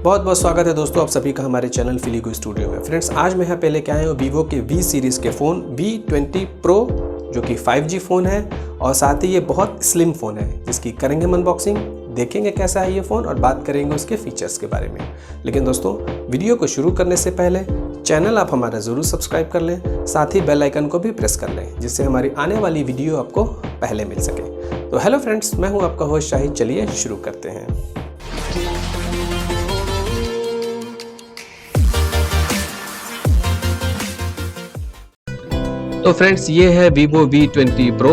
बहुत बहुत स्वागत है दोस्तों आप सभी का हमारे चैनल फिलीगो स्टूडियो में। फ्रेंड्स, आज मैं यहाँ पे लेके आया हूँ वीवो के V सीरीज़ के फ़ोन V20 Pro जो कि 5G फ़ोन है और साथ ही ये बहुत स्लिम फ़ोन है जिसकी करेंगे हम अनबॉक्सिंग, देखेंगे कैसा है ये फ़ोन और बात करेंगे उसके फीचर्स के बारे में। लेकिन दोस्तों, वीडियो को शुरू करने से पहले चैनल आप हमारा ज़रूर सब्सक्राइब कर लें, साथ ही बेल आइकन को भी प्रेस कर लें जिससे हमारी आने वाली वीडियो आपको पहले मिल सके। तो हेलो फ्रेंड्स, मैं हूँ आपका होस्ट शाहिद। चलिए शुरू करते हैं। तो फ्रेंड्स, ये है Vivo V20 Pro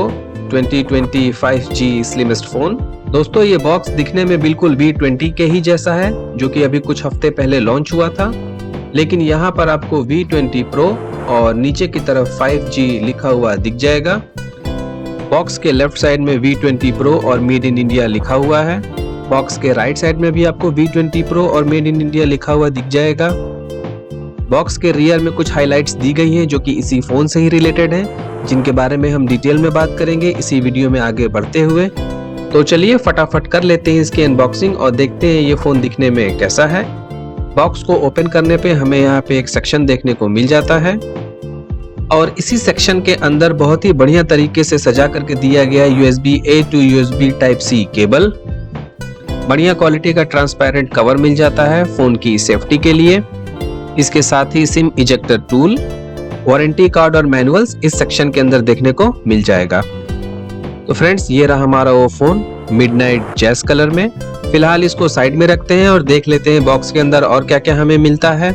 2020 5G slimmest phone. दोस्तों, ये बॉक्स दिखने में बिल्कुल V20 के ही जैसा है जो कि अभी कुछ हफ्ते पहले लॉन्च हुआ था, लेकिन यहाँ पर आपको V20 Pro और नीचे की तरफ 5G लिखा हुआ दिख जाएगा। बॉक्स के लेफ्ट साइड में V20 Pro और मेड इन इंडिया लिखा हुआ है। बॉक्स के राइट साइड में भी आपको V20 Pro और मेड इन इंडिया लिखा हुआ दिख जाएगा। बॉक्स के रियर में कुछ हाइलाइट्स दी गई हैं जो कि इसी फोन से ही रिलेटेड हैं, जिनके बारे में हम डिटेल में बात करेंगे इसी वीडियो में आगे बढ़ते हुए। तो चलिए फटाफट कर लेते हैं इसकी अनबॉक्सिंग और देखते हैं ये फोन दिखने में कैसा है। बॉक्स को ओपन करने पे हमें यहाँ पे एक सेक्शन देखने को मिल जाता है और इसी सेक्शन के अंदर बहुत ही बढ़िया तरीके से सजा करके दिया गया USB-A to USB Type-C cable. बढ़िया क्वालिटी का ट्रांसपेरेंट कवर मिल जाता है फोन की सेफ्टी के लिए। इसके साथ ही SIM ejector tool, warranty card और मैनुअल्स इस सेक्शन के अंदर देखने को मिल जाएगा। तो फ्रेंड्स, ये रहा हमारा वो फोन मिडनाइट जैस कलर में। फिलहाल इसको साइड में रखते हैं और देख लेते हैं बॉक्स के अंदर और क्या क्या हमें मिलता है।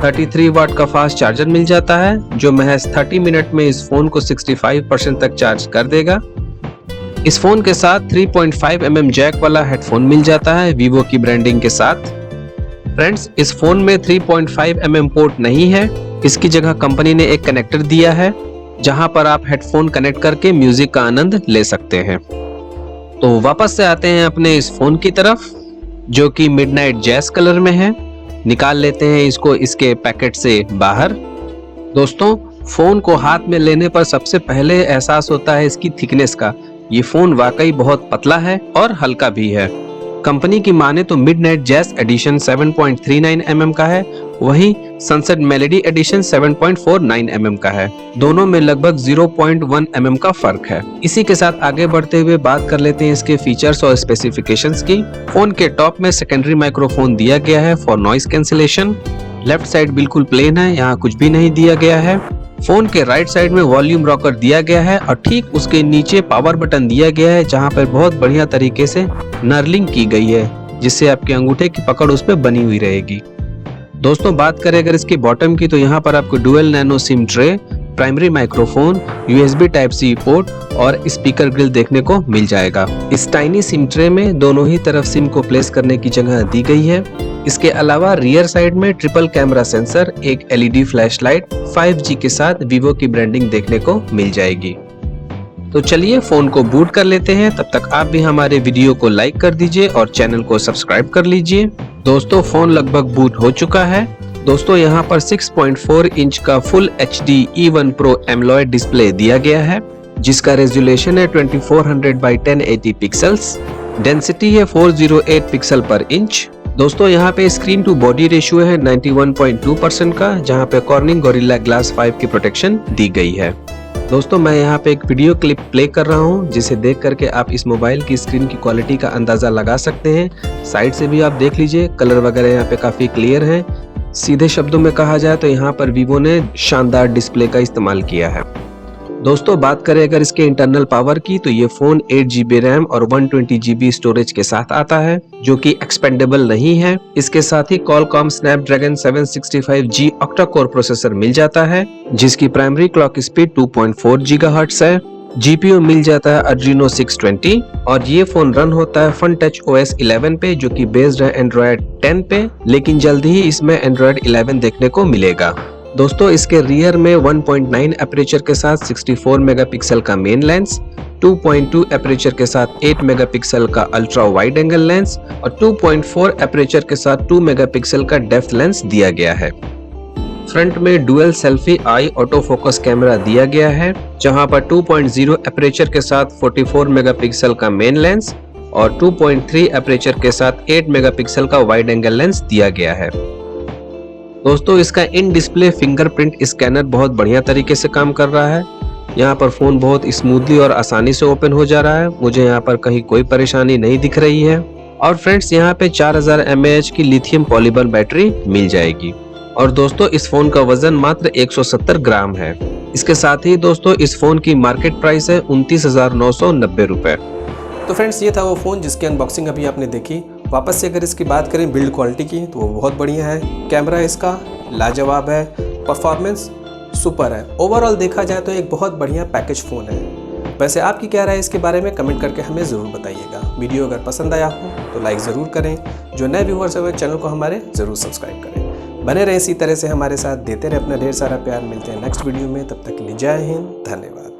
33 वाट का फास्ट चार्जर मिल जाता है जो महज 30 मिनट में इस फोन को 65% तक चार्ज कर देगा। इस फोन के साथ 3.5 mm जैक वाला हेडफोन मिल जाता है वीवो की ब्रांडिंग के साथ। फ्रेंड्स, इस फोन में 3.5 mm पोर्ट नहीं है, इसकी जगह कंपनी ने एक कनेक्टर दिया है जहां पर आप हेडफोन कनेक्ट करके म्यूजिक का आनंद ले सकते हैं। तो वापस से आते हैं अपने इस फोन की तरफ जो कि मिडनाइट जैस कलर में है। निकाल लेते हैं इसको इसके पैकेट से बाहर। दोस्तों, फोन को हाथ में लेने पर सबसे पहले एहसास होता है इसकी थिकनेस का। ये फोन वाकई बहुत पतला है और हल्का भी है। कंपनी की माने तो मिडनाइट जैस एडिशन 7.39 mm का है, वहीं सनसेट मेलेडी एडिशन 7.49 mm का है। दोनों में लगभग 0.1 mm का फर्क है। इसी के साथ आगे बढ़ते हुए बात कर लेते हैं इसके फीचर्स और स्पेसिफिकेशंस की। फोन के टॉप में सेकेंडरी माइक्रोफोन दिया गया है for noise cancellation. Left side बिल्कुल प्लेन है, यहाँ कुछ भी नहीं दिया गया है। फोन के राइट साइड में वॉल्यूम रॉकर दिया गया है और ठीक उसके नीचे पावर बटन दिया गया है जहां पर बहुत बढ़िया तरीके से नर्लिंग की गई है जिससे आपके अंगूठे की पकड़ उस पर बनी हुई रहेगी। दोस्तों, बात करें अगर इसके बॉटम की तो यहाँ पर आपको dual nano SIM tray, primary microphone, USB Type-C port और स्पीकर ग्रिल देखने को मिल जाएगा। इस टाइनी सिम ट्रे में दोनों ही तरफ सिम को प्लेस करने की जगह दी गई है। इसके अलावा रियर साइड में ट्रिपल कैमरा सेंसर, एक LED फ्लैशलाइट, 5G के साथ वीवो की ब्रांडिंग देखने को मिल जाएगी। तो चलिए फोन को बूट कर लेते हैं। तब तक आप भी हमारे वीडियो को लाइक कर दीजिए और चैनल को सब्सक्राइब कर लीजिए। दोस्तों, फोन लगभग बूट हो चुका है। दोस्तों, यहाँ पर 6.4 इंच का full HD E1 Pro AMOLED display दिया गया है जिसका रेजोल्यूशन है 2400 by 1080 पिक्सल्स। डेंसिटी है 408 पिक्सल पर इंच। दोस्तों, यहाँ पे स्क्रीन टू बॉडी रेशियो है 91.2% का, जहाँ पे कॉर्निंग गोरिल्ला ग्लास 5 की प्रोटेक्शन दी गई है। दोस्तों, मैं यहाँ पे एक वीडियो क्लिप प्ले कर रहा हूँ जिसे देख करके आप इस मोबाइल की स्क्रीन की क्वालिटी का अंदाजा लगा सकते हैं। साइड से भी आप देख लीजिए, कलर वगैरह यहाँ पे काफी क्लियर है। सीधे शब्दों में कहा जाए तो यहाँ पर वीवो ने शानदार डिस्प्ले का इस्तेमाल किया है। दोस्तों, बात करें अगर इसके इंटरनल पावर की तो ये फोन 8GB रैम और 120GB स्टोरेज के साथ आता है जो कि एक्सपेंडेबल नहीं है। इसके साथ ही Qualcomm Snapdragon 765G octa core processor मिल जाता है जिसकी प्राइमरी क्लॉक स्पीड 2.4 GHz है। GPU मिल जाता है Adreno 620 और ये फोन रन होता है FunTouch OS 11 पे जो कि बेस्ड है Android 10 पे, लेकिन जल्द ही इसमें Android 11 देखने को मिलेगा। दोस्तों, इसके रियर में 1.9 एपरेचर के साथ 64 मेगापिक्सल का मेन लेंस, 2.2 एपरेचर के साथ 8 मेगापिक्सल का अल्ट्रा वाइड एंगल लेंस और 2.4 एपरेचर के साथ 2 मेगापिक्सल का डेप्थ लेंस दिया गया है। फ्रंट में डुअल सेल्फी आई ऑटो फोकस कैमरा दिया गया है जहां पर 2.0 एपरेचर के साथ 44 मेगापिक्सल का मेन लेंस और 2.3 एपरेचर के साथ 8 मेगापिक्सल का वाइड एंगल लेंस दिया गया है। दोस्तों इसका इन डिस्प्ले फिंगरप्रिंट स्कैनर बहुत बढ़िया तरीके से काम कर रहा है। यहाँ पर फोन बहुत स्मूथली और आसानी से ओपन हो जा रहा है। मुझे यहाँ पर कहीं कोई परेशानी नहीं दिख रही है। और फ्रेंड्स यहाँ पे 4000 mAh की लिथियम पॉलीमर बैटरी मिल जाएगी। और दोस्तों इस फोन का वजन मात्र 170 ग्राम है। इसके साथ ही दोस्तों इस फोन की मार्केट प्राइस है 29,990 रुपए। तो फ्रेंड्स ये था वो फ़ोन जिसकी अनबॉक्सिंग अभी आपने देखी। वापस से अगर इसकी बात करें बिल्ड क्वालिटी की तो वो बहुत बढ़िया है। कैमरा इसका लाजवाब है, परफॉर्मेंस सुपर है। ओवरऑल देखा जाए तो एक बहुत बढ़िया पैकेज फ़ोन है। वैसे आपकी क्या राय है इसके बारे में कमेंट करके हमें ज़रूर बताइएगा। वीडियो अगर पसंद आया हो तो लाइक ज़रूर करें। जो नए व्यूवर्स हैं वो चैनल को हमारे ज़रूर सब्सक्राइब करें। बने रहें इसी तरह से हमारे साथ, देते रहे अपना ढेर सारा प्यार। मिलते हैं नेक्स्ट वीडियो में, तब तक के लिए जय हिंद, धन्यवाद।